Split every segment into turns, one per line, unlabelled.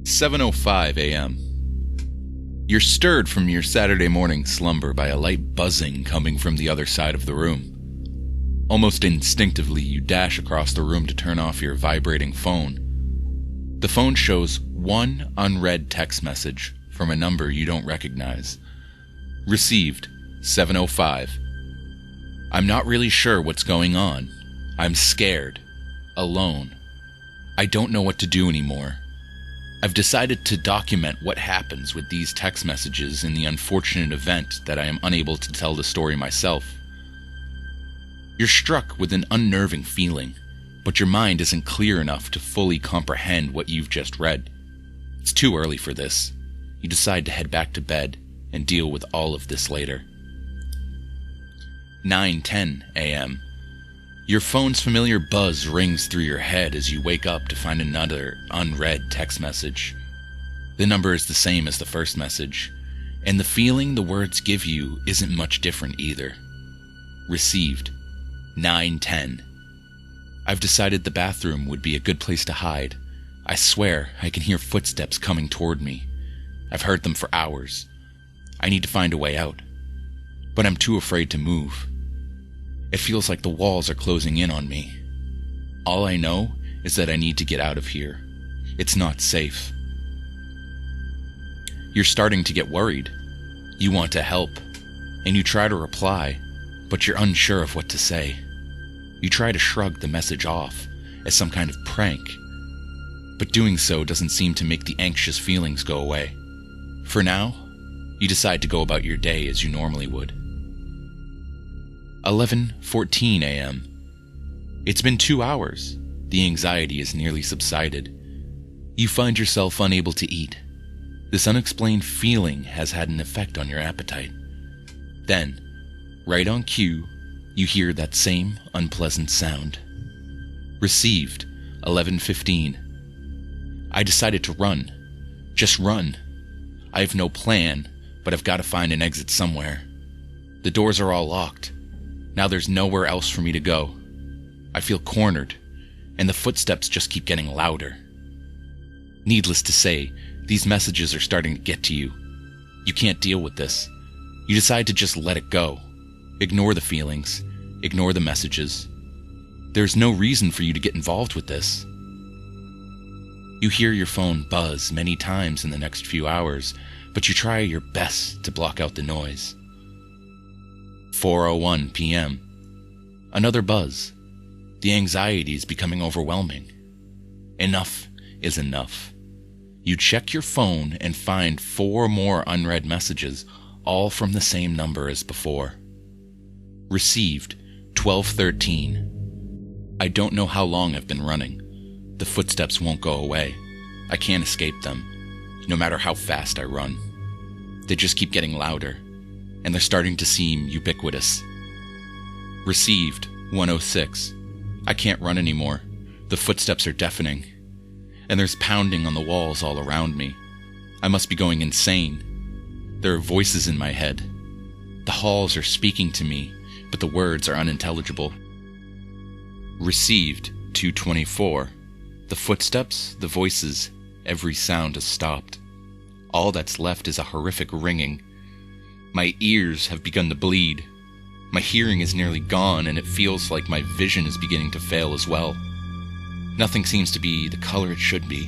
7:05 a.m. You're stirred from your Saturday morning slumber by a light buzzing coming from the other side of the room. Almost instinctively, you dash across the room to turn off your vibrating phone. The phone shows one unread text message from a number you don't recognize. Received, 7:05. I'm not really sure what's going on. I'm scared. Alone. I don't know what to do anymore. I've decided to document what happens with these text messages in the unfortunate event that I am unable to tell the story myself. You're struck with an unnerving feeling, but your mind isn't clear enough to fully comprehend what you've just read. It's too early for this. You decide to head back to bed and deal with all of this later. 9:10 a.m. Your phone's familiar buzz rings through your head as you wake up to find another unread text message. The number is the same as the first message, and the feeling the words give you isn't much different either. Received, 9:10. I've decided the bathroom would be a good place to hide. I swear I can hear footsteps coming toward me. I've heard them for hours. I need to find a way out, but I'm too afraid to move. It feels like the walls are closing in on me. All I know is that I need to get out of here. It's not safe. You're starting to get worried. You want to help, and you try to reply, but you're unsure of what to say. You try to shrug the message off as some kind of prank, but doing so doesn't seem to make the anxious feelings go away. For now, you decide to go about your day as you normally would. 11:14 a.m. It's been 2 hours. The anxiety has nearly subsided. You find yourself unable to eat. This unexplained feeling has had an effect on your appetite. Then, right on cue, you hear that same unpleasant sound. Received, 11:15. I decided to run. Just run. I have no plan, but I've got to find an exit somewhere. The doors are all locked. Now there's nowhere else for me to go. I feel cornered, and the footsteps just keep getting louder. Needless to say, these messages are starting to get to you. You can't deal with this. You decide to just let it go. Ignore the feelings. Ignore the messages. There's no reason for you to get involved with this. You hear your phone buzz many times in the next few hours, but you try your best to block out the noise. 4:01 p.m. Another buzz. The anxiety is becoming overwhelming. Enough is enough. You check your phone and find 4 more unread messages, all from the same number as before. Received, 12:13. I don't know how long I've been running. The footsteps won't go away. I can't escape them, no matter how fast I run. They just keep getting louder, and they're starting to seem ubiquitous. Received, 1:06. I can't run anymore. The footsteps are deafening, and there's pounding on the walls all around me. I must be going insane. There are voices in my head. The halls are speaking to me, but the words are unintelligible. Received, 2:24. The footsteps, the voices, every sound has stopped. All that's left is a horrific ringing. My ears have begun to bleed. My hearing is nearly gone, and it feels like my vision is beginning to fail as well. Nothing seems to be the color it should be.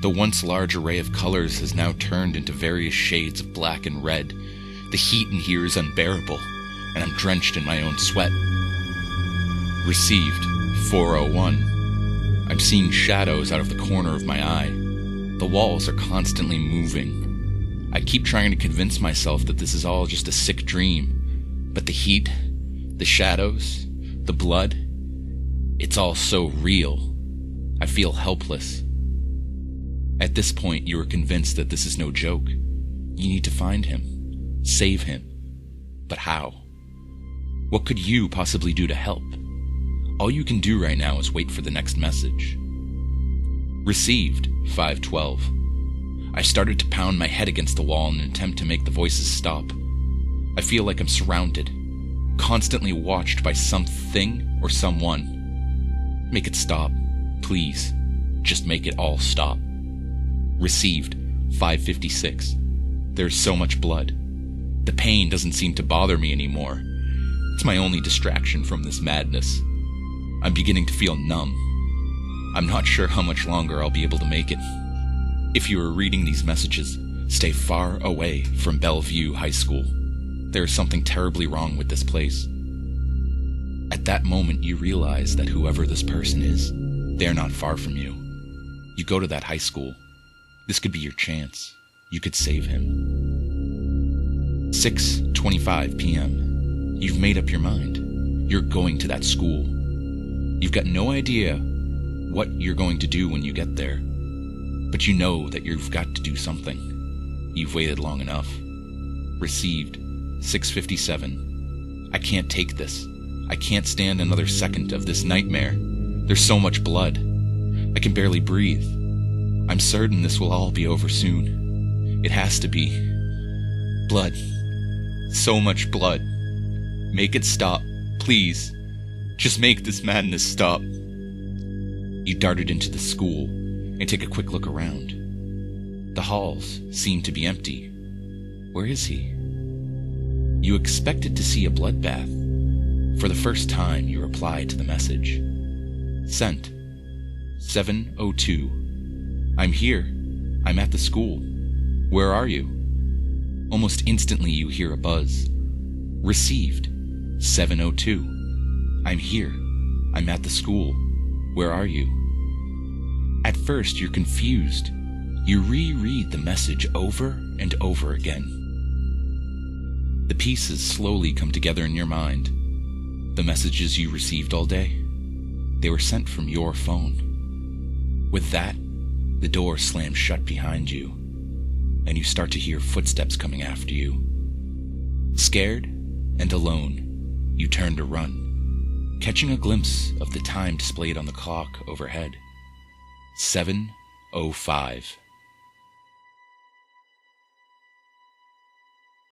The once large array of colors has now turned into various shades of black and red. The heat in here is unbearable, and I'm drenched in my own sweat. Received, 4:01. I'm seeing shadows out of the corner of my eye. The walls are constantly moving. I keep trying to convince myself that this is all just a sick dream, but the heat, the shadows, the blood, it's all so real. I feel helpless. At this point, you are convinced that this is no joke. You need to find him, save him. But how? What could you possibly do to help? All you can do right now is wait for the next message. Received, 5:12. I started to pound my head against the wall in an attempt to make the voices stop. I feel like I'm surrounded, constantly watched by something or someone. Make it stop, please. Just make it all stop. Received 5:56. There's so much blood. The pain doesn't seem to bother me anymore. It's my only distraction from this madness. I'm beginning to feel numb. I'm not sure how much longer I'll be able to make it. If you are reading these messages, stay far away from Bellevue High School. There is something terribly wrong with this place. At that moment, you realize that whoever this person is, they're not far from you. You go to that high school. This could be your chance. You could save him. 6:25 p.m. You've made up your mind. You're going to that school. You've got no idea what you're going to do when you get there, but you know that you've got to do something. You've waited long enough. Received 6:57. I can't take this. I can't stand another second of this nightmare. There's so much blood. I can barely breathe. I'm certain this will all be over soon. It has to be. Blood. So much blood. Make it stop, please. Just make this madness stop. You darted into the school and take a quick look around. The halls seem to be empty. Where is he? You expected to see a bloodbath. For the first time, you replied to the message. Sent. 7:02. I'm here. I'm at the school. Where are you? Almost instantly you hear a buzz. Received. 7:02. I'm here. I'm at the school. Where are you? At first you're confused. You reread the message over and over again. The pieces slowly come together in your mind. The messages you received all day, they were sent from your phone. With that, the door slams shut behind you, and you start to hear footsteps coming after you. Scared and alone, you turn to run, catching a glimpse of the time displayed on the clock overhead. 7:05.